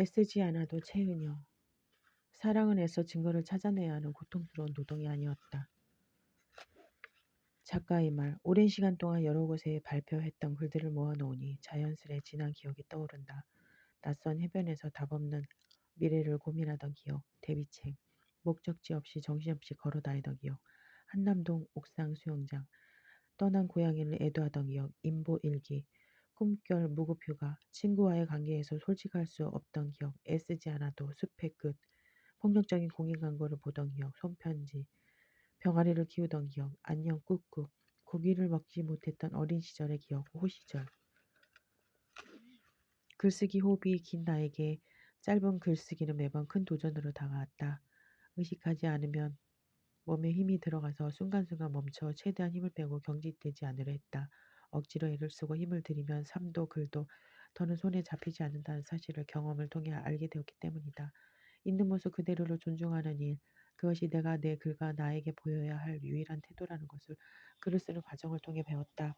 애쓰지 않아도 채은여. 사랑은 애써 증거를 찾아내야 하는 고통스러운 노동이 아니었다. 작가의 말. 오랜 시간 동안 여러 곳에 발표했던 글들을 모아놓으니 자연스레 지난 기억이 떠오른다. 낯선 해변에서 답없는 미래를 고민하던 기억, 데뷔책, 목적지 없이 정신없이 걸어다니던 기억, 한남동 옥상 수영장, 떠난 고양이를 애도하던 기억, 인보 일기, 꿈결 무급휴가, 친구와의 관계에서 솔직할 수 없던 기억, 애쓰지 않아도 숲의 끝, 폭력적인 공인 광고를 보던 기억, 손편지, 병아리를 키우던 기억, 안녕 꾹꾹, 고기를 먹지 못했던 어린 시절의 기억, 호시절. 글쓰기 호흡이 긴 나에게 짧은 글쓰기는 매번 큰 도전으로 다가왔다. 의식하지 않으면 몸에 힘이 들어가서 순간순간 멈춰 최대한 힘을 빼고 경직되지 않으려 했다. 억지로 애를 쓰고 힘을 들이면 삶도 글도 더는 손에 잡히지 않는다는 사실을 경험을 통해 알게 되었기 때문이다. 있는 모습 그대로를 존중하는 일, 그것이 내가 내 글과 나에게 보여야 할 유일한 태도라는 것을 글을 쓰는 과정을 통해 배웠다.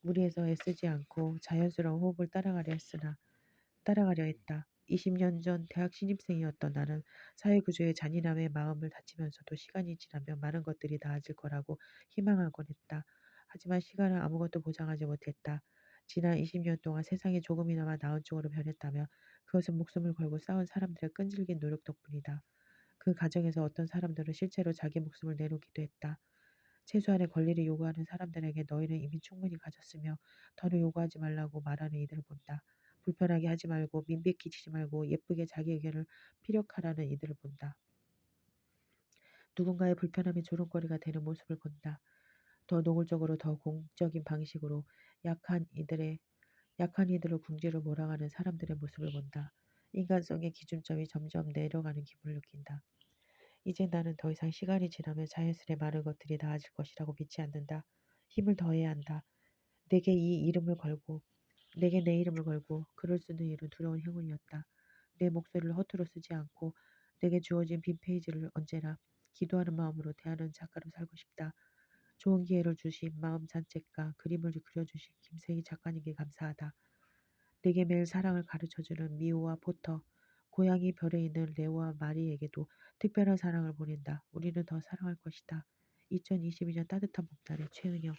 무리해서 애쓰지 않고 자연스러운 호흡을 따라가려 했다. 20년 전 대학 신입생이었던 나는 사회구조의 잔인함에 마음을 다치면서도 시간이 지나면 많은 것들이 나아질 거라고 희망하곤 했다. 하지만 시간은 아무것도 보장하지 못했다. 지난 20년 동안 세상이 조금이나마 나은 쪽으로 변했다면 그것은 목숨을 걸고 싸운 사람들의 끈질긴 노력 덕분이다. 그 과정에서 어떤 사람들은 실제로 자기 목숨을 내놓기도 했다. 최소한의 권리를 요구하는 사람들에게 너희는 이미 충분히 가졌으며 더는 요구하지 말라고 말하는 이들을 본다. 불편하게 하지 말고 민폐끼치지 말고 예쁘게 자기 의견을 피력하라는 이들을 본다. 누군가의 불편함이 조롱거리가 되는 모습을 본다. 더 노골적으로 더 공적인 방식으로 약한 이들을 궁지로 몰아가는 사람들의 모습을 본다. 인간성의 기준점이 점점 내려가는 기분을 느낀다. 이제 나는 더 이상 시간이 지나면 자연스레 많은 것들이 나아질 것이라고 믿지 않는다. 힘을 더해야 한다. 내게 내 이름을 걸고 글을 쓰는 일은 두려운 행운이었다. 내 목소리를 허투루 쓰지 않고 내게 주어진 빈 페이지를 언제나 기도하는 마음으로 대하는 작가로 살고 싶다. 좋은 기회를 주신 마음 산책가 그림을 그려주신 김세희 작가님께 감사하다. 내게 매일 사랑을 가르쳐주는 미호와 포터, 고양이 별에 있는 레오와 마리에게도 특별한 사랑을 보낸다. 우리는 더 사랑할 것이다. 2022년 따뜻한 봄날의 최은영.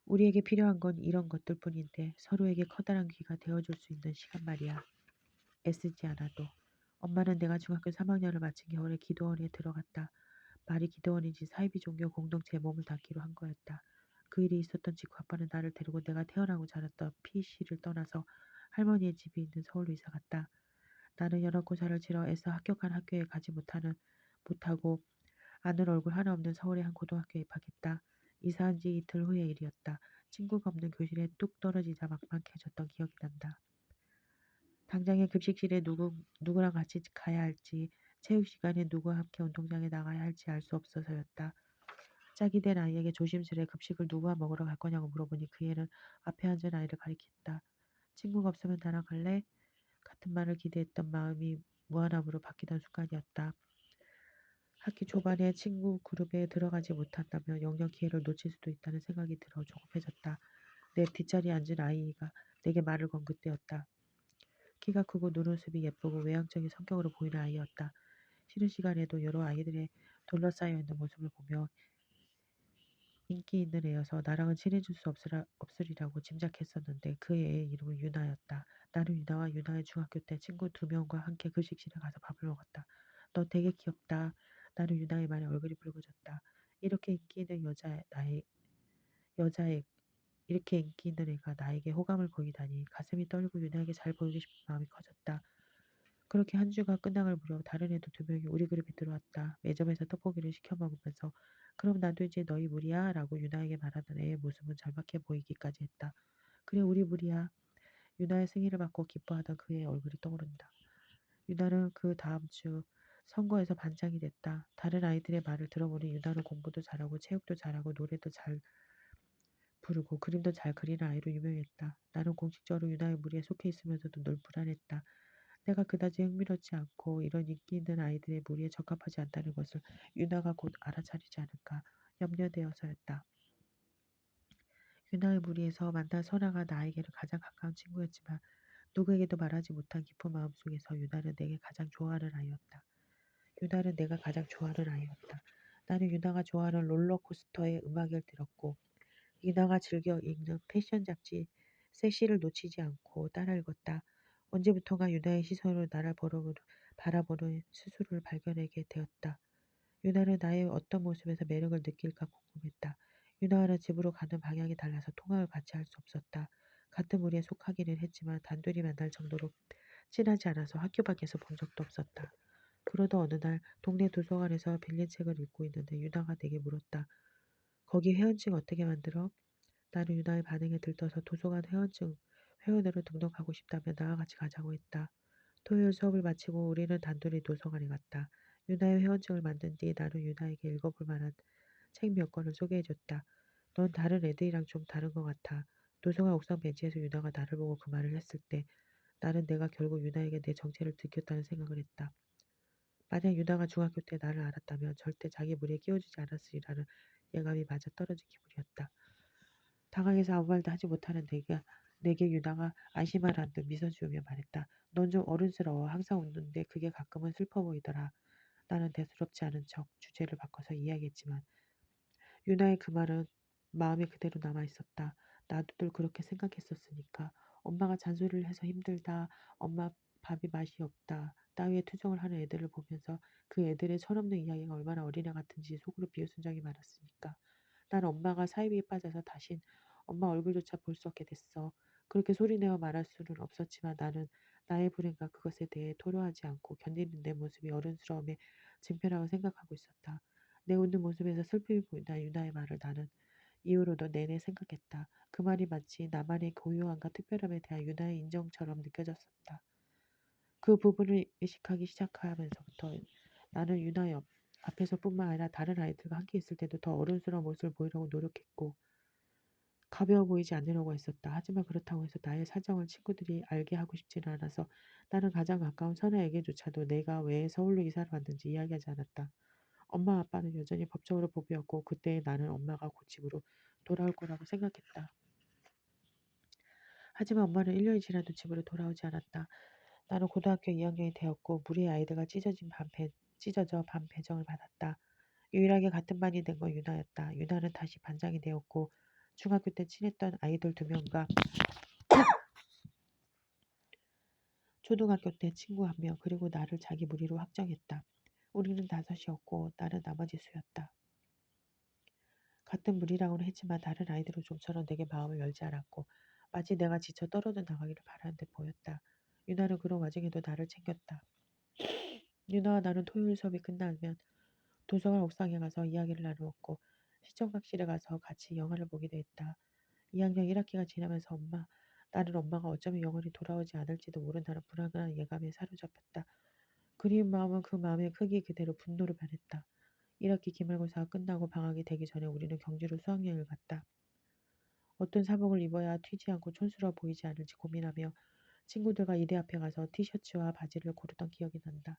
우리에게 필요한 건 이런 것들 뿐인데 서로에게 커다란 귀가 되어줄 수 있는 시간 말이야. 애쓰지 않아도. 엄마는 내가 중학교 3학년을 마친 겨울에 기도원에 들어갔다. 말이 기도원인지 사이비 종교 공동체에 몸을 닿기로 한 거였다. 그 일이 있었던 직후 아빠는 나를 데리고 내가 태어나고 자랐던 PC를 떠나서 할머니의 집이 있는 서울로 이사 갔다. 나는 연합고사를 치러 애써 합격한 학교에 가지 못하고 아는 얼굴 하나 없는 서울의 한 고등학교에 입학했다. 이사한 지 이틀 후의 일이었다. 친구가 없는 교실에 뚝 떨어지자 막막해졌던 기억이 난다. 당장에 급식실에 누구랑 같이 가야 할지, 체육 시간에 누구와 함께 운동장에 나가야 할지 알 수 없어서였다. 짝이 된 아이에게 조심스레 급식을 누구와 먹으러 갈 거냐고 물어보니 그 애는 앞에 앉은 아이를 가리켰다. 친구가 없으면 나랑 갈래? 같은 말을 기대했던 마음이 무한함으로 바뀌던 순간이었다. 학기 초반에 친구 그룹에 들어가지 못한다면 영영 기회를 놓칠 수도 있다는 생각이 들어 조급해졌다. 내 뒷자리에 앉은 아이가 내게 말을 건 그때였다. 키가 크고 눈웃음이 예쁘고 외향적인 성격으로 보이는 아이였다. 쉬는 시간에도 여러 아이들의 둘러싸여 있는 모습을 보며 인기 있는 애여서 나랑은 친해질 수 없으리라고 짐작했었는데 그 애의 이름은 유나였다. 나는 유나와 유나의 중학교 때 친구 2명과 함께 급식실에 가서 밥을 먹었다. 너 되게 귀엽다. 나는 유나의 말에 얼굴이 붉어졌다. 이렇게 인기 있는 여자애, 이렇게 인기 있는 애가 나에게 호감을 보이다니 가슴이 떨리고 유나에게 잘 보이고 싶은 마음이 커졌다. 그렇게 한 주가 끝나갈 무렵 다른 애들 2명이 우리 그룹에 들어왔다. 매점에서 떡볶이를 시켜 먹으면서 그럼 나도 이제 너희 무리야? 라고 유나에게 말하던 애의 모습은 절박해 보이기까지 했다. 그래 우리 무리야. 유나의 승인을 받고 기뻐하던 그의 얼굴이 떠오른다. 유나는 그 다음 주 선거에서 반장이 됐다. 다른 아이들의 말을 들어보니 유나는 공부도 잘하고 체육도 잘하고 노래도 잘 부르고 그림도 잘 그리는 아이로 유명했다. 나는 공식적으로 유나의 무리에 속해 있으면서도 늘 불안했다. 내가 그다지 흥미롭지 않고 이런 인기 있는 아이들의 무리에 적합하지 않다는 것을 유나가 곧 알아차리지 않을까 염려되어서였다. 유나의 무리에서 만난 선아가 나에게는 가장 가까운 친구였지만 누구에게도 말하지 못한 깊은 마음속에서 유나는 내게 가장 좋아하는 아이였다. 유나는 내가 가장 좋아하는 아이였다. 나는 유나가 좋아하는 롤러코스터의 음악을 들었고 유나가 즐겨 읽는 패션 잡지 세시를 놓치지 않고 따라 읽었다. 언제부턴가 유나의 시선으로 나를 바라보는 스스로를 발견하게 되었다. 유나는 나의 어떤 모습에서 매력을 느낄까 궁금했다. 유나와는 집으로 가는 방향이 달라서 통학을 같이 할 수 없었다. 같은 무리에 속하기는 했지만 단둘이 만날 정도로 친하지 않아서 학교 밖에서 본 적도 없었다. 그러던 어느 날 동네 도서관에서 빌린 책을 읽고 있는데 유나가 내게 물었다. 거기 회원증 어떻게 만들어? 나는 유나의 반응에 들떠서 도서관 회원으로 등록하고 싶다며 나와 같이 가자고 했다. 토요일 수업을 마치고 우리는 단둘이 도서관에 갔다. 유나의 회원증을 만든 뒤 나는 유나에게 읽어볼 만한 책 몇 권을 소개해줬다. 넌 다른 애들이랑 좀 다른 것 같아. 도서관 옥상 벤치에서 유나가 나를 보고 그 말을 했을 때 나는 내가 결국 유나에게 내 정체를 들켰다는 생각을 했다. 만약 유나가 중학교 때 나를 알았다면 절대 자기 무리에 끼워주지 않았으리라는 예감이 맞아 떨어진 기분이었다. 당황해서 아무 말도 하지 못하는 내게 유나가 안심하라는 듯 미소 지으며 말했다. 넌 좀 어른스러워. 항상 웃는데 그게 가끔은 슬퍼 보이더라. 나는 대수롭지 않은 척 주제를 바꿔서 이야기했지만 유나의 그 말은 마음에 그대로 남아 있었다. 나도 늘 그렇게 생각했었으니까. 엄마가 잔소리를 해서 힘들다. 엄마 밥이 맛이 없다. 따위의 투정을 하는 애들을 보면서 그 애들의 철없는 이야기가 얼마나 어린애 같은지 속으로 비웃은 적이 많았으니까. 난 엄마가 사이비에 빠져서 다신 엄마 얼굴조차 볼 수 없게 됐어. 그렇게 소리내어 말할 수는 없었지만 나는 나의 불행과 그것에 대해 토로하지 않고 견디는 내 모습이 어른스러움의 증표라고 생각하고 있었다. 내 웃는 모습에서 슬픔이 보인다 유나의 말을 나는 이후로도 내내 생각했다. 그 말이 마치 나만의 고유함과 특별함에 대한 유나의 인정처럼 느껴졌었다. 그 부분을 의식하기 시작하면서부터 나는 유나의 앞에서뿐만 아니라 다른 아이들과 함께 있을 때도 더 어른스러운 모습을 보이려고 노력했고 가벼워 보이지 않으려고 했었다. 하지만 그렇다고 해서 나의 사정을 친구들이 알게 하고 싶지는 않아서 나는 가장 가까운 선아에게조차도 내가 왜 서울로 이사를 왔는지 이야기하지 않았다. 엄마 아빠는 여전히 법적으로 부부였고 그때 나는 엄마가 곧 집으로 돌아올 거라고 생각했다. 하지만 엄마는 1년이 지나도 집으로 돌아오지 않았다. 나는 고등학교 2학년이 되었고 무리의 아이들과 찢어져 반 배정을 받았다. 유일하게 같은 반이 된 건 유나였다. 유나는 다시 반장이 되었고 중학교 때 친했던 아이들 2명과 초등학교 때 친구 1명 그리고 나를 자기 무리로 확정했다. 우리는 5이었고 나는 나머지 수였다. 같은 무리라고는 했지만 다른 아이들은 좀처럼 내게 마음을 열지 않았고 마치 내가 지쳐 떨어져 나가기를 바라는 듯 보였다. 유나는 그런 와중에도 나를 챙겼다. 유나와 나는 토요일 수업이 끝나면 도서관 옥상에 가서 이야기를 나누었고 시청각실에 가서 같이 영화를 보기도 했다. 2학년 1학기가 지나면서 나는 엄마가 어쩌면 영원히 돌아오지 않을지도 모른다는 불안한 예감에 사로잡혔다. 그리운 마음은 그 마음의 크기 그대로 분노로 변했다. 1학기 기말고사가 끝나고 방학이 되기 전에 우리는 경주로 수학여행을 갔다. 어떤 사복을 입어야 튀지 않고 촌스러워 보이지 않을지 고민하며 친구들과 이대 앞에 가서 티셔츠와 바지를 고르던 기억이 난다.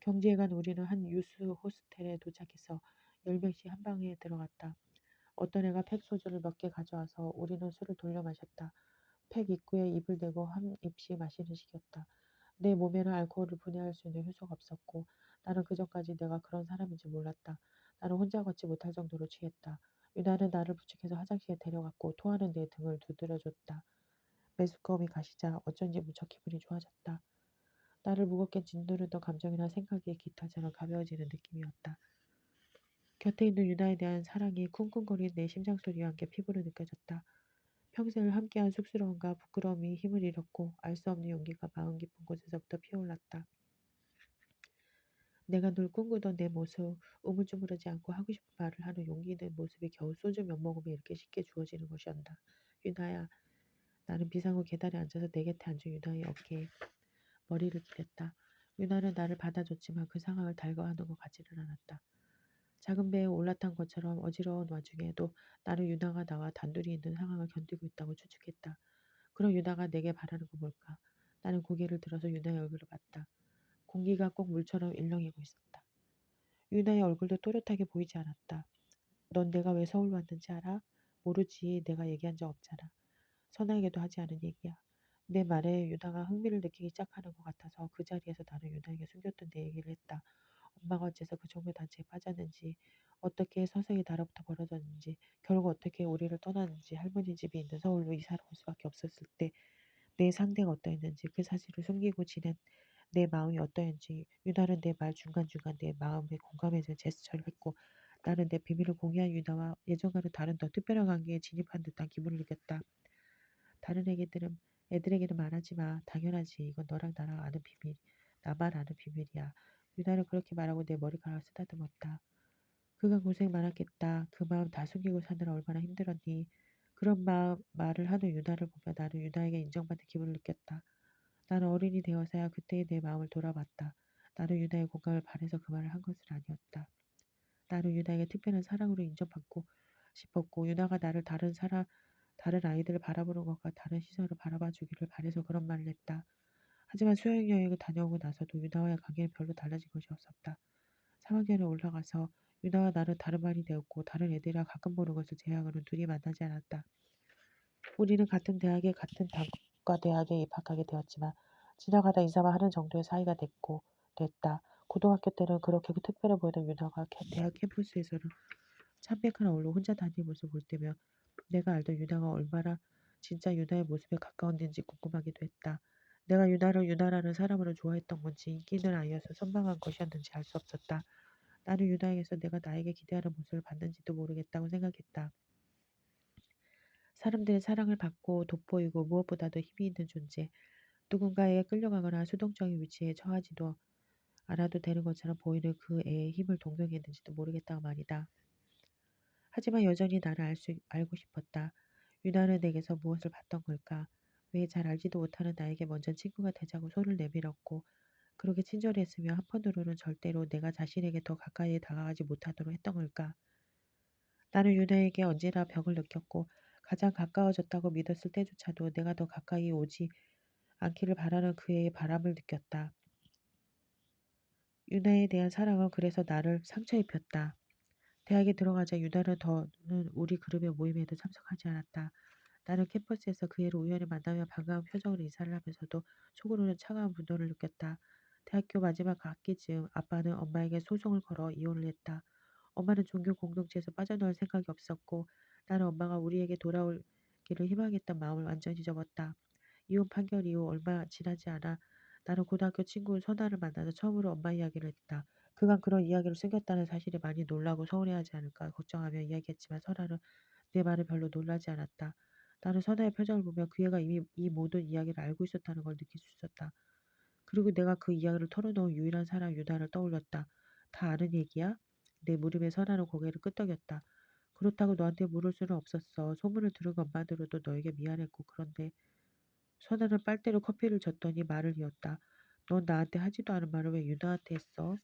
경주에 간 우리는 한 유스 호스텔에 도착해서 10명씩 한 방에 들어갔다. 어떤 애가 팩 소주를 몇 개 가져와서 우리는 술을 돌려 마셨다. 팩 입구에 입을 대고 한 입씩 마시는 식이었다. 내 몸에는 알코올을 분해할 수 있는 효소가 없었고 나는 그전까지 내가 그런 사람인 줄 몰랐다. 나는 혼자 걷지 못할 정도로 취했다. 유나는 나를 부축해서 화장실에 데려갔고 토하는 내 등을 두드려줬다. 메스꺼움이 가시자 어쩐지 무척 기분이 좋아졌다. 나를 무겁게 짓누르던 감정이나 생각이 깃털처럼 가벼워지는 느낌이었다. 곁에 있는 유나에 대한 사랑이 쿵쿵거리는 내 심장소리와 함께 피부로 느껴졌다. 평생을 함께한 쑥스러움과 부끄러움이 힘을 잃었고 알 수 없는 용기가 마음 깊은 곳에서부터 피어올랐다. 내가 늘 꿈꾸던 내 모습, 우물쭈물하지 않고 하고 싶은 말을 하는 용기 있는 모습이 겨우 소주 몇 모금에 이렇게 쉽게 주어지는 것이었다. 유나야, 나는 비상후 계단에 앉아서 내 곁에 앉은 유나의 어깨에 머리를 기댔다. 유나는 나를 받아줬지만 그 상황을 달궈하는 것 같지는 않았다. 작은 배에 올라탄 것처럼 어지러운 와중에도 나는 유나가 나와 단둘이 있는 상황을 견디고 있다고 추측했다. 그럼 유나가 내게 바라는 건 뭘까? 나는 고개를 들어서 유나의 얼굴을 봤다. 공기가 꼭 물처럼 일렁이고 있었다. 유나의 얼굴도 또렷하게 보이지 않았다. 넌 내가 왜 서울 왔는지 알아? 모르지. 내가 얘기한 적 없잖아. 선아에게도 하지 않은 얘기야. 내 말에 유나가 흥미를 느끼기 시작하는 것 같아서 그 자리에서 나는 유나에게 숨겼던 내 얘기를 했다. 엄마가 어째서 그 종교 단체에 빠졌는지, 어떻게 서서히 나로부터 멀어졌는지, 결국 어떻게 우리를 떠났는지, 할머니 집이 있는 서울로 이사를 올 수밖에 없었을 때 내 상대가 어떠했는지, 그 사실을 숨기고 지낸 내 마음이 어떠했는지. 유나는 내 말 중간중간 내 마음에 공감해서 제스처를 했고, 나는 내 비밀을 공유한 유나와 예전과는 다른 더 특별한 관계에 진입한 듯한 기분을 느꼈다. 다른 애들에게는 말하지 마. 당연하지. 이건 너랑 나랑 아는 비밀. 나만 아는 비밀이야. 유나는 그렇게 말하고 내 머리카락을 쓰다듬었다. 그간 고생 많았겠다. 그 마음 다 숨기고 사느라 얼마나 힘들었니. 그런 말을 하는 유나를 보며 나는 유나에게 인정받는 기분을 느꼈다. 나는 어른이 되어서야 그때의 내 마음을 돌아봤다. 나는 유나의 공감을 바래서 그 말을 한 것은 아니었다. 나는 유나에게 특별한 사랑으로 인정받고 싶었고, 유나가 나를 다른 아이들을 바라보는 것과 다른 시선으로 바라봐 주기를 바래서 그런 말을 했다. 하지만 수학여행을 다녀오고 나서도 유나와의 관계는 별로 달라진 것이 없었다. 3학년에 올라가서 유나와 나는 다른 반이 되었고, 다른 애들이랑 가끔 보는 것을 제외하고는 둘이 만나지 않았다. 우리는 같은 대학에 같은 단과대학에 입학하게 되었지만 지나가다 인사만 하는 정도의 사이가 됐다. 고등학교 때는 그렇게 특별해 보이던 유나가 대학 캠퍼스에서는 참백한 얼굴로 혼자 다니는 모습을 볼 때면 내가 알던 유나가 얼마나 진짜 유나의 모습에 가까웠는지 궁금하기도 했다. 내가 유나를 유나라는 사람으로 좋아했던 건지 인기 있는 아이여서 선망한 것이었는지 알 수 없었다. 나는 유나에게서 내가 나에게 기대하는 모습을 받는지도 모르겠다고 생각했다. 사람들의 사랑을 받고 돋보이고 무엇보다도 힘이 있는 존재, 누군가에게 끌려가거나 수동적인 위치에 처하지도 않아도 되는 것처럼 보이는 그 애의 힘을 동경했는지도 모르겠다고 말이다. 하지만 여전히 나를 알고 싶었다. 유나는 내게서 무엇을 봤던 걸까? 왜 잘 알지도 못하는 나에게 먼저 친구가 되자고 손을 내밀었고, 그렇게 친절했으며 한편으로는 절대로 내가 자신에게 더 가까이 다가가지 못하도록 했던 걸까? 나는 유나에게 언제나 벽을 느꼈고, 가장 가까워졌다고 믿었을 때조차도 내가 더 가까이 오지 않기를 바라는 그의 바람을 느꼈다. 유나에 대한 사랑은 그래서 나를 상처 입혔다. 대학에 들어가자 유나는 더는 우리 그룹의 모임에도 참석하지 않았다. 나는 캠퍼스에서 그 애를 우연히 만나며 반가운 표정으로 인사를 하면서도 속으로는 차가운 분노를 느꼈다. 대학교 마지막 학기쯤 아빠는 엄마에게 소송을 걸어 이혼을 했다. 엄마는 종교 공동체에서 빠져나올 생각이 없었고, 나는 엄마가 우리에게 돌아오기를 희망했던 마음을 완전히 접었다. 이혼 판결 이후 얼마 지나지 않아 나는 고등학교 친구 선아를 만나서 처음으로 엄마 이야기를 했다. 그간 그런 이야기를 숨겼다는 사실에 많이 놀라고 서운해하지 않을까 걱정하며 이야기했지만 선아는 내 말을 별로 놀라지 않았다. 나는 선아의 표정을 보며 그 애가 이미 이 모든 이야기를 알고 있었다는 걸 느낄 수 있었다. 그리고 내가 그 이야기를 털어놓은 유일한 사람 유다를 떠올렸다. 다 아는 얘기야? 내 무릎에 선아는 고개를 끄덕였다. 그렇다고 너한테 물을 수는 없었어. 소문을 들은 것만으로도 너에게 미안했고, 그런데 선아는 빨대로 커피를 줬더니 말을 이었다. 넌 나한테 하지도 않은 말을 왜 유나한테 했어?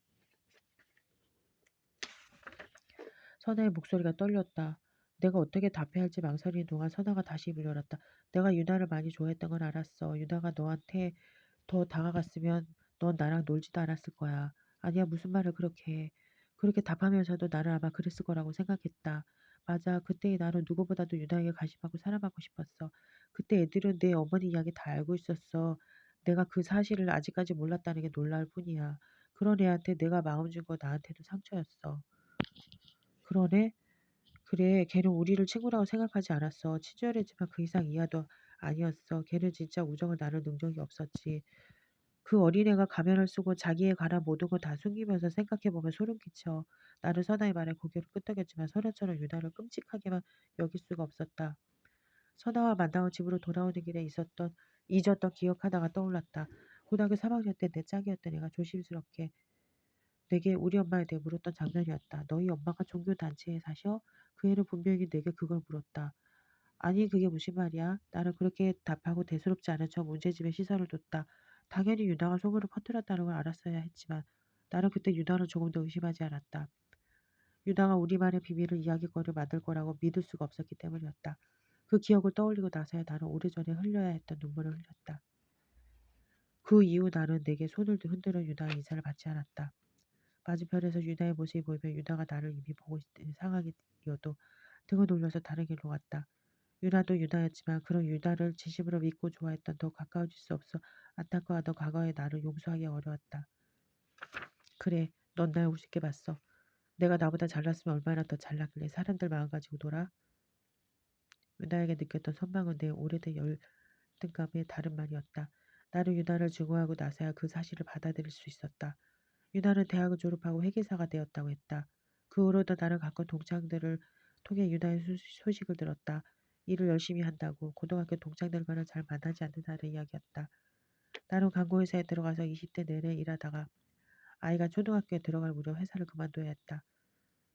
선아의 목소리가 떨렸다. 내가 어떻게 답해야 할지 망설이는 동안 선아가 다시 입을 열었다. 내가 유나를 많이 좋아했던 건 알았어. 유나가 너한테 더 다가갔으면 넌 나랑 놀지도 않았을 거야. 아니야, 무슨 말을 그렇게 해. 그렇게 답하면서도 나를 아마 그랬을 거라고 생각했다. 맞아. 그때의 나는 누구보다도 유나에게 관심받고 사랑받고 싶었어. 그때 애들은 내 어머니 이야기 다 알고 있었어. 내가 그 사실을 아직까지 몰랐다는 게 놀라울 뿐이야. 그런 애한테 내가 마음 준 거 나한테도 상처였어. 그러네? 그래, 걔는 우리를 친구라고 생각하지 않았어. 친절했지만 그 이상 이하도 아니었어. 걔는 진짜 우정을 나눌 능력이 없었지. 그 어린애가 가면을 쓰고 자기에 관한 모든 걸 다 숨기면서 생각해보면 소름 끼쳐. 나는 선아의 말에 고개를 끄덕였지만 선아처럼 유나를 끔찍하게만 여길 수가 없었다. 선아와 만나고 집으로 돌아오는 길에 잊었던 기억 하나가 떠올랐다. 고등학교 3학년 때 내 짝이었던 애가 조심스럽게 내게 우리 엄마에 대해 물었던 장면이었다. 너희 엄마가 종교단체에 사셔? 그 애는 분명히 내게 그걸 물었다. 아니, 그게 무슨 말이야? 나는 그렇게 답하고 대수롭지 않은 척 문제집에 시선을 뒀다. 당연히 유나가 속으로 퍼뜨렸다는 걸 알았어야 했지만 나는 그때 유나를 조금 더 의심하지 않았다. 유나가 우리만의 비밀을 이야기거리를 만들 거라고 믿을 수가 없었기 때문이었다. 그 기억을 떠올리고 나서야 나는 오래전에 흘려야 했던 눈물을 흘렸다. 그 이후 나는 내게 손을 흔드는 유나의 인사를 받지 않았다. 맞은편에서 유나의 모습이 보이면 유나가 나를 이미 보고 있는 상황이어도 등을 돌려서 다른 길로 갔다. 유나도 유나였지만 그런 유나를 진심으로 믿고 좋아했던 더 가까워질 수 없어 안타까워하던 과거의 나를 용서하기 어려웠다. 그래, 넌 날 우습게 봤어. 내가 나보다 잘났으면 얼마나 더 잘났길래 사람들 마음 가지고 놀아? 유나에게 느꼈던 선망은 내 오래된 열등감의 다른 말이었다. 나는 유나를 증오하고 나서야 그 사실을 받아들일 수 있었다. 유나는 대학을 졸업하고 회계사가 되었다고 했다. 그 후로도 나는 가끔 동창들을 통해 유나의 소식을 들었다. 일을 열심히 한다고 고등학교 동창들과는 잘 만나지 않는다는 이야기였다. 나는 광고회사에 들어가서 20대 내내 일하다가 아이가 초등학교에 들어갈 무렵 회사를 그만둬야 했다.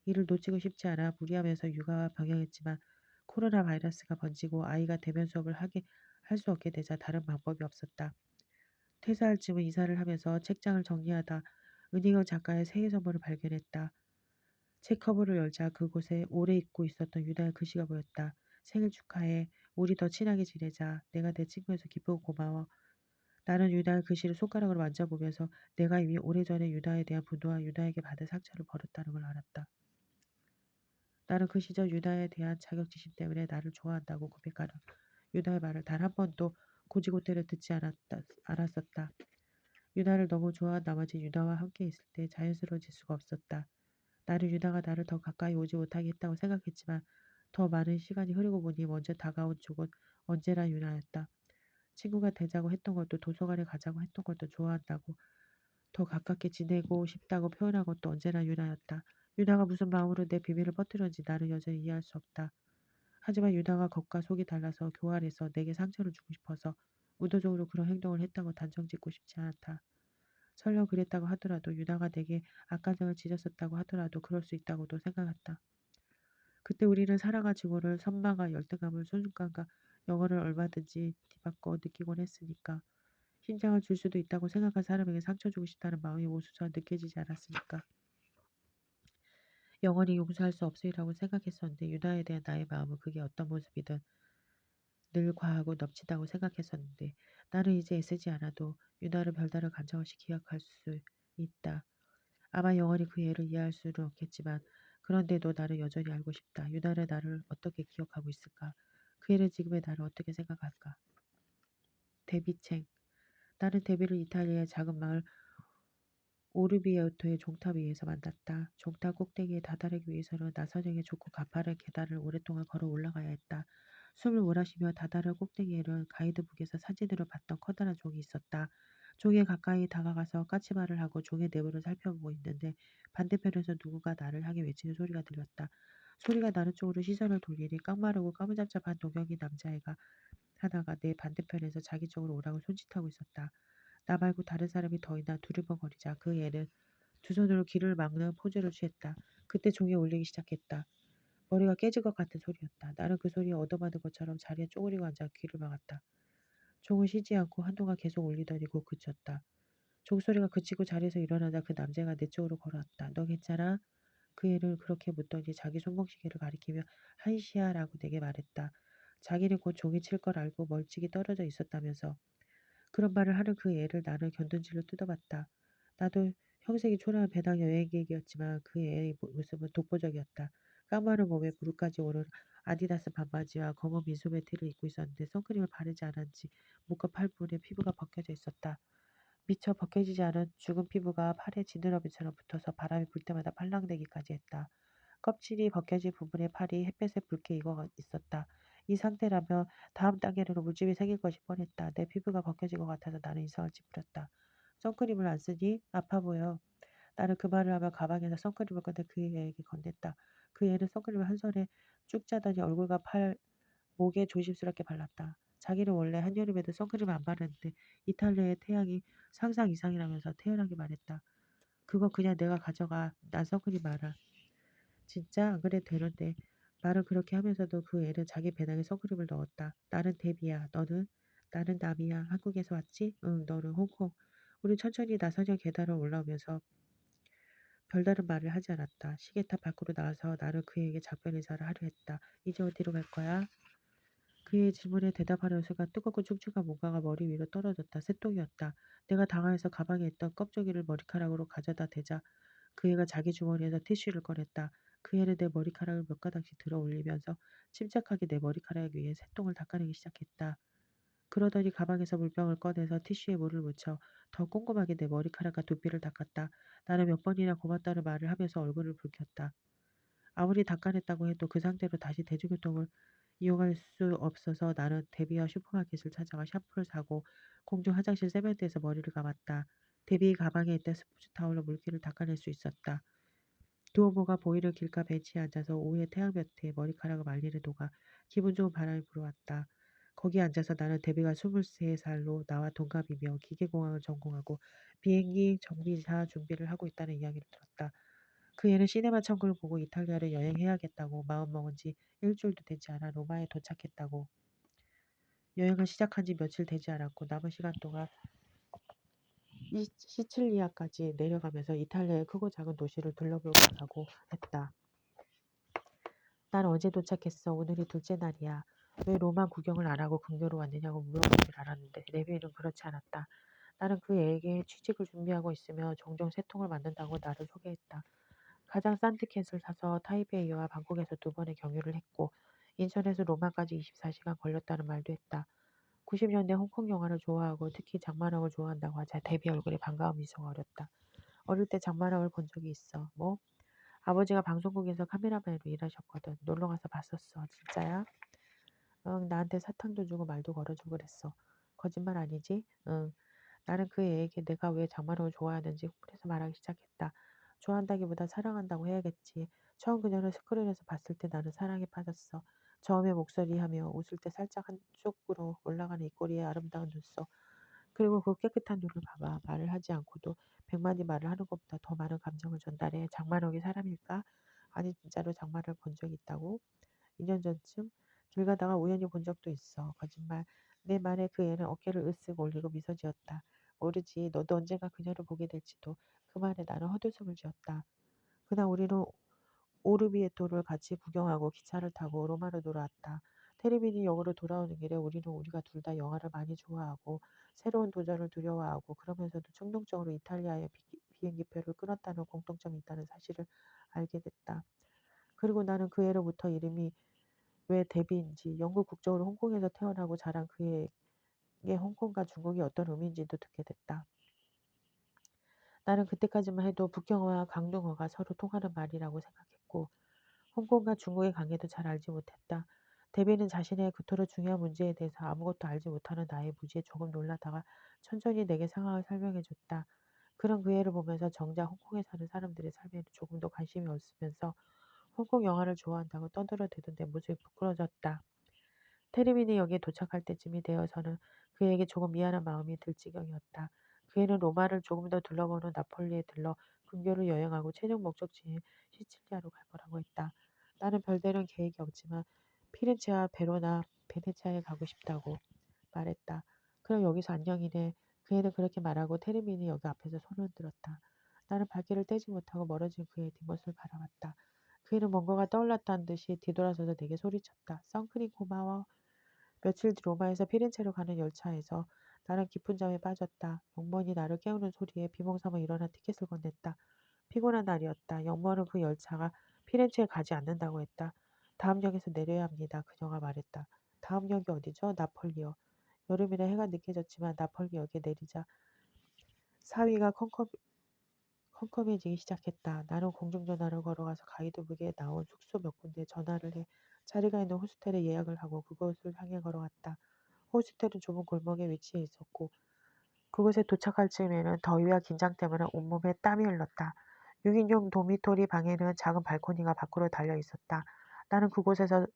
일을 놓치고 싶지 않아 무리하면서 육아와 병행했지만 코로나 바이러스가 번지고 아이가 대면 수업을 하게 할 수 없게 되자 다른 방법이 없었다. 퇴사할 즈음에 이사를 하면서 책장을 정리하다 은희경 작가의 생일 선물을 발견했다. 책 커버를 열자 그곳에 오래 잊고 있었던 유나의 글씨가 보였다. 생일 축하해. 우리 더 친하게 지내자. 내가 내 친구여서 기쁘고 고마워. 나는 유나의 글씨를 손가락으로 만져보면서 내가 이미 오래전에 유나에 대한 분노와 유나에게 받은 상처를 버렸다는 걸 알았다. 나는 그 시절 유나에 대한 자격지심 때문에 나를 좋아한다고 고백하는 유나의 말을 단 한 번도 고지고대로 듣지 않았었다. 유나를 너무 좋아한 나머지 유나와 함께 있을 때 자연스러워질 수가 없었다. 나는 유나가 나를 더 가까이 오지 못하게 했다고 생각했지만 더 많은 시간이 흐르고 보니 먼저 다가온 쪽은 언제나 유나였다. 친구가 되자고 했던 것도 도서관에 가자고 했던 것도 좋아한다고 더 가깝게 지내고 싶다고 표현한 것도 언제나 유나였다. 유나가 무슨 마음으로 내 비밀을 퍼뜨렸는지 나는 여전히 이해할 수 없다. 하지만 유나가 겉과 속이 달라서 교활해서 내게 상처를 주고 싶어서 의도적으로 그런 행동을 했다고 단정짓고 싶지 않다. 설령 그랬다고 하더라도 유나가 내게 악감정을 지졌었다고 하더라도 그럴 수 있다고도 생각했다. 그때 우리는 사랑과 증오를 선망과 열등감을 순간과 영혼을 얼마든지 뒤바꿔 느끼곤 했으니까 심장을 줄 수도 있다고 생각한 사람에게 상처 주고 싶다는 마음이 모수처럼 느껴지지 않았으니까 영원히 용서할 수 없으리라고 생각했었는데 유나에 대한 나의 마음은 그게 어떤 모습이든 늘 과하고 넘친다고 생각했었는데 나는 이제 애쓰지 않아도 유나를 별다른 감정 없이 기억할 수 있다. 아마 영원히 그 애를 이해할 수는 없겠지만 그런데도 나는 여전히 알고 싶다. 유나는 나를 어떻게 기억하고 있을까? 그 애는 지금의 나를 어떻게 생각할까? 데비챙. 나는 데비를 이탈리아의 작은 마을 오르비에토의 종탑 위에서 만났다. 종탑 꼭대기에 다다르기 위해서는 나선형의 좁고 가파른 계단을 오랫동안 걸어 올라가야 했다. 숨을 몰아쉬며 다다른 꼭대기에는 가이드북에서 사진으로 봤던 커다란 종이 있었다. 종에 가까이 다가가서 까치발을 하고 종의 내부를 살펴보고 있는데 반대편에서 누군가 나를 향해 외치는 소리가 들렸다. 소리가 나는 쪽으로 시선을 돌리니 깡마르고 까무잡잡한 동양인 남자애가 하나가 내 반대편에서 자기 쪽으로 오라고 손짓하고 있었다. 나 말고 다른 사람이 더 있나 두리번거리자 그 애는 두 손으로 귀를 막는 포즈를 취했다. 그때 종이 울리기 시작했다. 머리가 깨질 것 같은 소리였다. 나는 그 소리에 얻어맞은 것처럼 자리에 쪼그리고 앉아 귀를 막았다. 종은 쉬지 않고 한동안 계속 울리더니 곧 그쳤다. 종소리가 그치고 자리에서 일어나자 그 남자가 내 쪽으로 걸어왔다. 너 괜찮아? 그 애를 그렇게 묻더니 자기 손목시계를 가리키며 한시야라고 내게 말했다. 자기는 곧 종이 칠 걸 알고 멀찍이 떨어져 있었다면서 그런 말을 하는 그 애를 나는 견눈질로 뜯어봤다. 나도 형색이 초라한 배낭 여행객이었지만 그 애의 모습은 독보적이었다. 까마른 몸에 무릎까지 오른 아디다스 반바지와 검은 민소매 티를 입고 있었는데 선크림을 바르지 않았는지 목과 팔 부분에 피부가 벗겨져 있었다. 미처 벗겨지지 않은 죽은 피부가 팔에 지느러미처럼 붙어서 바람이 불 때마다 팔랑대기까지 했다. 껍질이 벗겨진 부분의 팔이 햇볕에 붉게 익어 있었다. 이 상태라면 다음 단계로 물집이 생길 것이 뻔했다. 내 피부가 벗겨진 것 같아서 나는 이상을 찌푸렸다. 선크림을 안 쓰니? 아파 보여. 나는 그 말을 하며 가방에서 선크림을 꺼내 그 애에게 건넸다. 그 애는 선크림을 한 손에 쭉 짜더니 얼굴과 팔, 목에 조심스럽게 발랐다. 자기는 원래 한여름에도 선크림을 안 바르는데 이탈리아의 태양이 상상 이상이라면서 태연하게 말했다. 그거 그냥 내가 가져가. 난 선크림 말아. 진짜 안 그래도 되는데. 말은 그렇게 하면서도 그 애는 자기 배낭에 선크림을 넣었다. 나는 데비야. 너는? 나는 남이야. 한국에서 왔지? 응, 너는 홍콩. 우리 천천히 나선형 계단을 올라오면서 별다른 말을 하지 않았다. 시계탑 밖으로 나와서 나는 그에게 작별 인사를 하려 했다. 이제 어디로 갈 거야? 그의 질문에 대답하려는 순간 뜨겁고 축축한 뭔가가 머리 위로 떨어졌다. 새똥이었다. 내가 당황해서 가방에 있던 껍데기를 머리카락으로 가져다 대자 그 애가 자기 주머니에서 티슈를 꺼냈다. 그 애는 내 머리카락을 몇 가닥씩 들어 올리면서 침착하게 내 머리카락 위에 새똥을 닦아내기 시작했다. 그러더니 가방에서 물병을 꺼내서 티슈에 물을 묻혀 더 꼼꼼하게 내 머리카락과 두피를 닦았다. 나는 몇 번이나 고맙다는 말을 하면서 얼굴을 붉혔다. 아무리 닦아냈다고 해도 그 상태로 다시 대중교통을 이용할 수 없어서 나는 데비와 슈퍼마켓을 찾아가 샴푸를 사고 공중 화장실 세면대에서 머리를 감았다. 데비 가방에 있던 스포츠 타올로 물기를 닦아낼 수 있었다. 두오모가 보이는 길가 벤치에 앉아서 오후에 태양볕에 머리카락을 말리는 동안 기분 좋은 바람이 불어왔다. 거기에 앉아서 나는 데뷔가 23살로 나와 동갑이며 기계공학을 전공하고 비행기 정비사 준비를 하고 있다는 이야기를 들었다. 그 애는 시네마 천국을 보고 이탈리아를 여행해야겠다고 마음먹은 지 일주일도 되지 않아 로마에 도착했다고. 여행을 시작한 지 며칠 되지 않았고 남은 시간 동안 시칠리아까지 내려가면서 이탈리아의 크고 작은 도시를 둘러볼 거라고 했다. 난 어제 도착했어. 오늘이 둘째 날이야. 왜 로마 구경을 안 하고 근교로 왔느냐고 물어볼 줄 알았는데 레비는 그렇지 않았다. 나는 그 애에게 취직을 준비하고 있으며 종종 새통을 만든다고 나를 소개했다. 가장 싼 티켓을 사서 타이베이와 방콕에서 2번의 경유를 했고 인천에서 로마까지 24시간 걸렸다는 말도 했다. 90년대 홍콩 영화를 좋아하고 특히 장만옥을 좋아한다고 하자 데뷔 얼굴에 반가운 미소가 어렸다. 어릴 때 장만옥을 본 적이 있어. 뭐? 아버지가 방송국에서 카메라맨으로 일하셨거든. 놀러 가서 봤었어. 진짜야? 응, 나한테 사탕도 주고 말도 걸어주고 그랬어. 거짓말 아니지? 응. 나는 그 애에게 내가 왜 장만옥을 좋아하는지 흥분해서 말하기 시작했다. 좋아한다기보다 사랑한다고 해야겠지. 처음 그녀를 스크린에서 봤을 때 나는 사랑에 빠졌어. 저음의 목소리하며 웃을 때 살짝 한쪽으로 올라가는 입꼬리의 아름다운 눈썹. 그리고 그 깨끗한 눈을 봐봐. 말을 하지 않고도 100마디 말을 하는 것보다 더 많은 감정을 전달해. 장만옥이 사람일까? 아니 진짜로 장만을 본 적이 있다고? 2년 전쯤 길 가다가 우연히 본 적도 있어. 거짓말. 내 말에 그 애는 어깨를 으쓱 올리고 미소 지었다. 모르지. 너도 언젠가 그녀를 보게 될지도. 그 말에 나는 헛웃음을 지었다. 그날 우리는 오르비에토를 같이 구경하고 기차를 타고 로마로 돌아왔다. 테레비니 역으로 돌아오는 길에 우리는 우리가 둘 다 영화를 많이 좋아하고 새로운 도전을 두려워하고 그러면서도 충동적으로 이탈리아의 비행기표를 끊었다는 공통점이 있다는 사실을 알게 됐다. 그리고 나는 그 애로부터 이름이 왜 데비인지 영국 국적으로 홍콩에서 태어나고 자란 그에게 홍콩과 중국이 어떤 의미인지도 듣게 됐다. 나는 그때까지만 해도 북경어와 강동어가 서로 통하는 말이라고 생각했고 홍콩과 중국의 관계도 잘 알지 못했다. 데비는 자신의 그토록 중요한 문제에 대해서 아무것도 알지 못하는 나의 무지에 조금 놀라다가 천천히 내게 상황을 설명해 줬다. 그런 그 애를 보면서 정작 홍콩에 사는 사람들의 삶에 조금 더 관심이 없으면서 홍콩 영화를 좋아한다고 떠들어대던 내 모습이 부끄러졌다. 테르민이 여기에 도착할 때쯤이 되어서는 그에게 조금 미안한 마음이 들 지경이었다. 그애는 로마를 조금 더 둘러보는 나폴리에 들러 근교를 여행하고 최종 목적지인 시칠리아로 갈 거라고 했다. 나는 별다른 계획이 없지만 피렌체와 베로나, 베네치아에 가고 싶다고 말했다. 그럼 여기서 안녕이네. 그애는 그렇게 말하고 테르민이 여기 앞에서 손을 흔들었다. 나는 발길을 떼지 못하고 멀어진 그의 뒷모습을 바라봤다. 그애는 뭔가가 떠올랐다는 듯이 뒤돌아서서 내게 소리쳤다. 선크림 고마워. 며칠 뒤 로마에서 피렌체로 가는 열차에서 나는 깊은 잠에 빠졌다. 영번이 나를 깨우는 소리에 비몽사몽 일어나 티켓을 건넸다. 피곤한 날이었다. 영번은 그 열차가 피렌체에 가지 않는다고 했다. 다음 역에서 내려야 합니다. 그녀가 말했다. 다음 역이 어디죠? 나폴리요. 여름이라 해가 늦게 졌지만 나폴리역에 내리자 사위가 컴컴해지기 시작했다. 나는 공중전화를 걸어가서 가이드북에 나온 숙소 몇 군데 전화를 해 자리가 있는 호스텔에 예약을 하고 그곳을 향해 걸어갔다. 호스텔은 좁은 골목에 위치해 있었고 그곳에 도착할 즈음에는 더위와 긴장 때문에 온몸에 땀이 흘렀다. 6인용 도미토리 방에는 작은 발코니가 밖으로 달려 있었다. 나는 그곳에서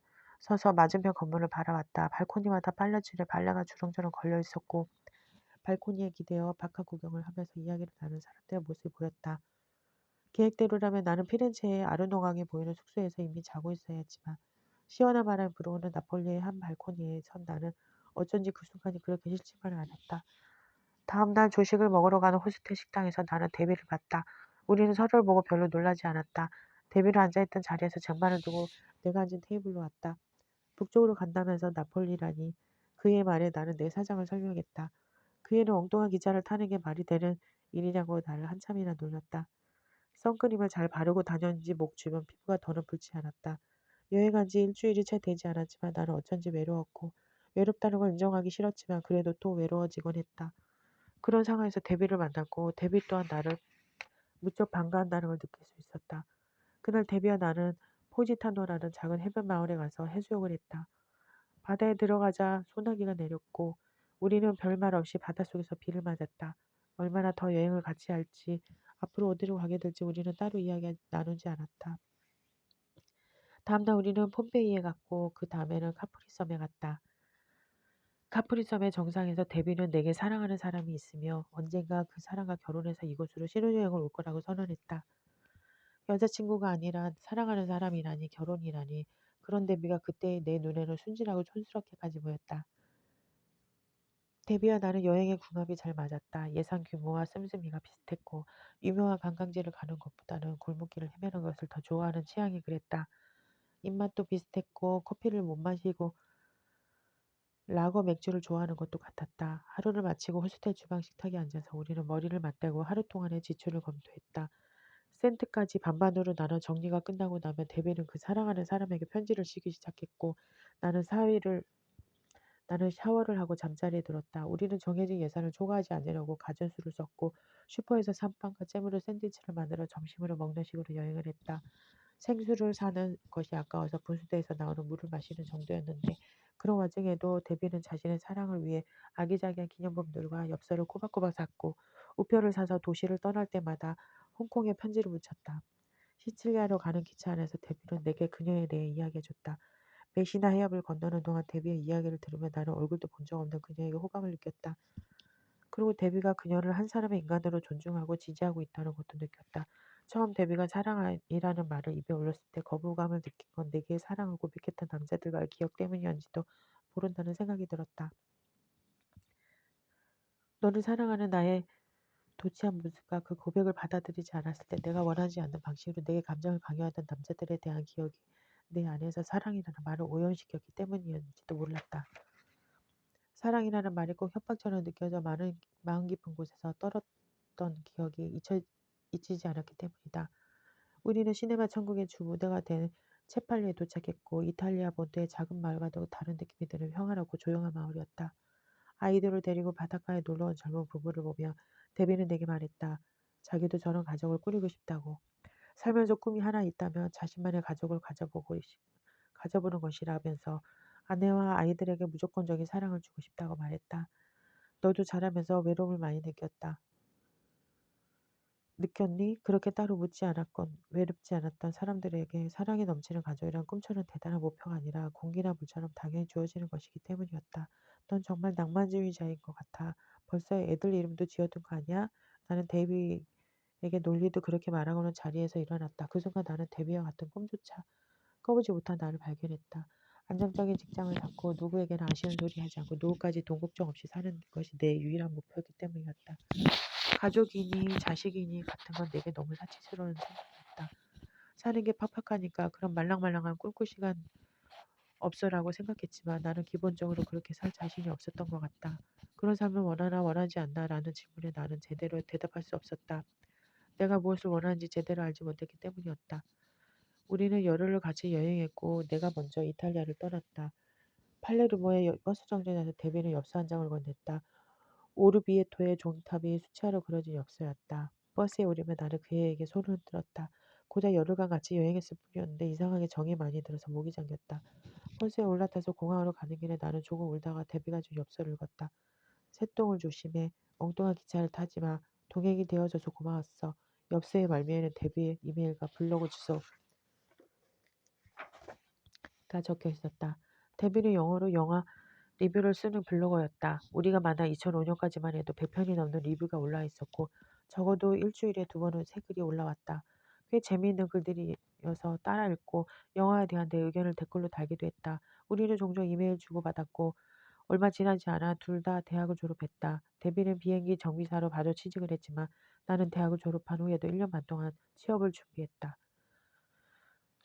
서서 맞은편 건물을 바라봤다. 발코니마다 빨래줄에 빨래가 주렁주렁 걸려 있었고 발코니에 기대어 바깥 구경을 하면서 이야기를 나누는 사람들의 모습이 보였다. 계획대로라면 나는 피렌체의 아르노강이 보이는 숙소에서 이미 자고 있어야 했지만 시원한 바람이 불어오는 나폴리의 한 발코니에 선 나는 어쩐지 그 순간이 그렇게 싫지만은 않았다. 다음 날 조식을 먹으러 가는 호스텔 식당에서 나는 데비를 봤다. 우리는 서로를 보고 별로 놀라지 않았다. 데비를 앉아있던 자리에서 쟁반을 두고 내가 앉은 테이블로 왔다. 북쪽으로 간다면서 나폴리라니. 그의 말에 나는 내 사정을 설명했다. 그애는 엉뚱한 기차를 타는 게 말이 되는 일이냐고 나를 한참이나 놀렸다. 선크림을 잘 바르고 다녔는지 목 주변 피부가 더는 붉지 않았다. 여행한 지 일주일이 채 되지 않았지만 나는 어쩐지 외로웠고 외롭다는 걸 인정하기 싫었지만 그래도 또 외로워지곤 했다. 그런 상황에서 데뷔를 만났고 데뷔 또한 나를 무척 반가워한다는 걸 느낄 수 있었다. 그날 데뷔와 나는 포지타노라는 작은 해변 마을에 가서 해수욕을 했다. 바다에 들어가자 소나기가 내렸고 우리는 별말 없이 바닷속에서 비를 맞았다. 얼마나 더 여행을 같이 할지 앞으로 어디로 가게 될지 우리는 따로 이야기 나누지 않았다. 다음날 우리는 폼페이에 갔고 그 다음에는 카프리섬에 갔다. 카프리섬의 정상에서 데뷔는 내게 사랑하는 사람이 있으며 언젠가 그 사람과 결혼해서 이곳으로 신혼여행을 올 거라고 선언했다. 여자친구가 아니라 사랑하는 사람이라니 결혼이라니 그런 데뷔가 그때 내 눈에는 순진하고 촌스럽게까지 보였다. 데뷔와 나는 여행의 궁합이 잘 맞았다. 예상 규모와 씀씀이가 비슷했고 유명한 관광지를 가는 것보다는 골목길을 헤매는 것을 더 좋아하는 취향이 그랬다. 입맛도 비슷했고 커피를 못 마시고 라거 맥주를 좋아하는 것도 같았다. 하루를 마치고 호스텔 주방 식탁에 앉아서 우리는 머리를 맞대고 하루 동안의 지출을 검토했다. 센트까지 반반으로 나눠 정리가 끝나고 나면 데뷔는 그 사랑하는 사람에게 편지를 쓰기 시작했고 나는 나는 샤워를 하고 잠자리에 들었다. 우리는 정해진 예산을 초과하지 않으려고 가전수를 썼고 슈퍼에서 쌈빵과 잼으로 샌드위치를 만들어 점심으로 먹는 식으로 여행을 했다. 생수를 사는 것이 아까워서 분수대에서 나오는 물을 마시는 정도였는데 그런 와중에도 데뷔는 자신의 사랑을 위해 아기자기한 기념품들과 엽서를 꼬박꼬박 샀고 우표를 사서 도시를 떠날 때마다 홍콩에 편지를 붙였다. 시칠리아로 가는 기차 안에서 데뷔는 내게 그녀에 대해 이야기해줬다. 메시나 해협을 건너는 동안 데뷔의 이야기를 들으며 나는 얼굴도 본 적 없는 그녀에게 호감을 느꼈다. 그리고 데뷔가 그녀를 한 사람의 인간으로 존중하고 지지하고 있다는 것도 느꼈다. 처음 데뷔가 사랑이라는 말을 입에 올렸을 때 거부감을 느낀 건 내게 사랑을 고백했던 남자들과의 기억 때문이었는지도 모른다는 생각이 들었다. 너를 사랑하는 나의 도취한 모습과 그 고백을 받아들이지 않았을 때 내가 원하지 않는 방식으로 내게 감정을 강요하던 남자들에 대한 기억이 내 안에서 사랑이라는 말을 오염시켰기 때문이었는지도 몰랐다. 사랑이라는 말이 꼭 협박처럼 느껴져 마음 깊은 곳에서 떨었던 기억이 잊히지 않았기 때문이다. 우리는 시네마 천국의 주 무대가 된 체팔리에 도착했고 이탈리아 본토의 작은 마을과도 다른 느낌이 드는 평화롭고 조용한 마을이었다. 아이들을 데리고 바닷가에 놀러온 젊은 부부를 보며 데비는 내게 말했다. 자기도 저런 가족을 꾸리고 싶다고. 살면서 꿈이 하나 있다면 자신만의 가족을 가져보는 것이라면서 아내와 아이들에게 무조건적인 사랑을 주고 싶다고 말했다. 너도 자라면서 외로움을 많이 느꼈니? 그렇게 따로 묻지 않았건 외롭지 않았던 사람들에게 사랑이 넘치는 가족이란 꿈처럼 대단한 목표가 아니라 공기나 물처럼 당연히 주어지는 것이기 때문이었다. 넌 정말 낭만주의자인 것 같아. 벌써 애들 이름도 지어둔 거 아니야? 나는 데이비에게 논리도 그렇게 말하고는 자리에서 일어났다. 그 순간 나는 데이비와 같은 꿈조차 꿔보지 못한 나를 발견했다. 안정적인 직장을 잡고 누구에게나 아쉬운 소리 하지 않고 노후까지 돈 걱정 없이 사는 것이 내 유일한 목표이기 때문이었다. 가족이니 자식이니 같은 건 내게 너무 사치스러운 생각이었다. 사는 게 팍팍하니까 그런 말랑말랑한 꿀꿀 시간 없어라고 생각했지만 나는 기본적으로 그렇게 살 자신이 없었던 것 같다. 그런 삶을 원하나 원하지 않나 라는 질문에 나는 제대로 대답할 수 없었다. 내가 무엇을 원하는지 제대로 알지 못했기 때문이었다. 우리는 열흘을 같이 여행했고 내가 먼저 이탈리아를 떠났다. 팔레르모의 버스 정류장에서 데뷔는 엽서 한 장을 건넸다. 오르비에토의 종탑이 수채화로 그려진 엽서였다. 버스에 오르면 나는 그에게 손을 흔들었다. 고작 열흘간 같이 여행했을 뿐이었는데 이상하게 정이 많이 들어서 목이 잠겼다. 버스에 올라타서 공항으로 가는 길에 나는 조금 울다가 데뷔가 준 엽서를 읽었다. 새똥을 조심해. 엉뚱한 기차를 타지 마. 동행이 되어줘서 고마웠어. 엽서의 말미에는 데뷔의 이메일과 블로그 주소가 적혀 있었다. 데뷔는 영어로 영화 리뷰를 쓰는 블로거였다. 우리가 만난 2005년까지만 해도 100편이 넘는 리뷰가 올라와 있었고 적어도 일주일에 2번은 새 글이 올라왔다. 꽤 재미있는 글들이어서 따라 읽고 영화에 대한 내 의견을 댓글로 달기도 했다. 우리는 종종 이메일 주고받았고 얼마 지나지 않아 둘 다 대학을 졸업했다. 데뷔는 비행기 정비사로 바로 취직을 했지만 나는 대학을 졸업한 후에도 1년 반 동안 취업을 준비했다.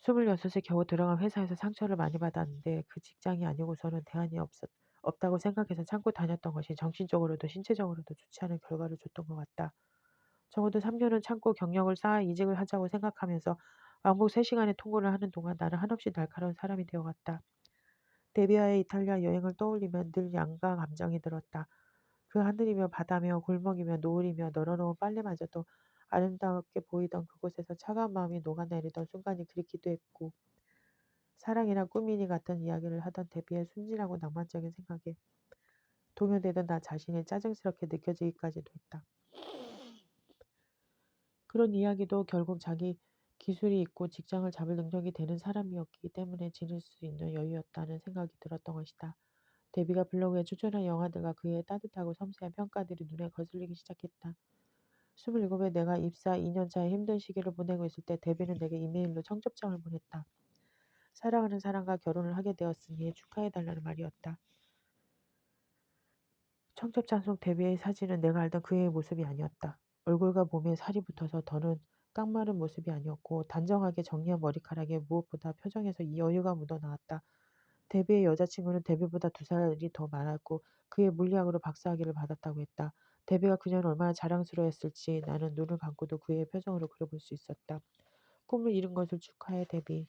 26에 겨우 들어간 회사에서 상처를 많이 받았는데 그 직장이 아니고서는 대안이 없다고 생각해서 참고 다녔던 것이 정신적으로도 신체적으로도 좋지 않은 결과를 줬던 것 같다. 적어도 3년은 참고 경력을 쌓아 이직을 하자고 생각하면서 왕복 3시간의 통고를 하는 동안 나는 한없이 날카로운 사람이 되어갔다. 데비아의 이탈리아 여행을 떠올리면 늘 양가 감정이 들었다. 그 하늘이며 바다며 골목이며 노을이며 널어놓은 빨래마저도 아름답게 보이던 그곳에서 차가운 마음이 녹아내리던 순간이 그립기도 했고 사랑이나 꿈이니 같은 이야기를 하던 데비의 순진하고 낭만적인 생각에 동요되던 나 자신이 짜증스럽게 느껴지기까지도 했다. 그런 이야기도 결국 자기 기술이 있고 직장을 잡을 능력이 되는 사람이었기 때문에 지닐 수 있는 여유였다는 생각이 들었던 것이다. 데비가 블로그에 추천한 영화들과 그의 따뜻하고 섬세한 평가들이 눈에 거슬리기 시작했다. 27에 내가 입사 2년차의 힘든 시기를 보내고 있을 때 데비는 내게 이메일로 청첩장을 보냈다. 사랑하는 사람과 결혼을 하게 되었으니 축하해달라는 말이었다. 청첩장 속 데비의 사진은 내가 알던 그의 모습이 아니었다. 얼굴과 몸에 살이 붙어서 더는 깡마른 모습이 아니었고 단정하게 정리한 머리카락에 무엇보다 표정에서 여유가 묻어나왔다. 데비의 여자친구는 데비보다 2살이 더 많았고 그의 물리학으로 박사학위를 받았다고 했다. 데비가 그녀를 얼마나 자랑스러워했을지 나는 눈을 감고도 그의 표정으로 그려볼 수 있었다. 꿈을 이룬 것을 축하해, 데비.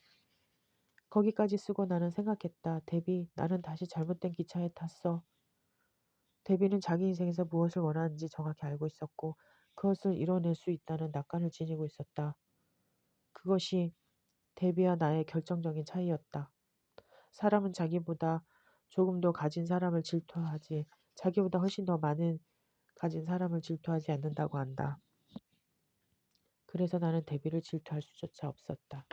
거기까지 쓰고 나는 생각했다. 데비, 나는 다시 잘못된 기차에 탔어. 데비는 자기 인생에서 무엇을 원하는지 정확히 알고 있었고 그것을 이뤄낼 수 있다는 낙관을 지니고 있었다. 그것이 데비와 나의 결정적인 차이였다. 사람은 자기보다 조금 더 가진 사람을 질투하지 자기보다 훨씬 더 많은 가진 사람을 질투하지 않는다고 한다. 그래서 나는 데비를 질투할 수조차 없었다.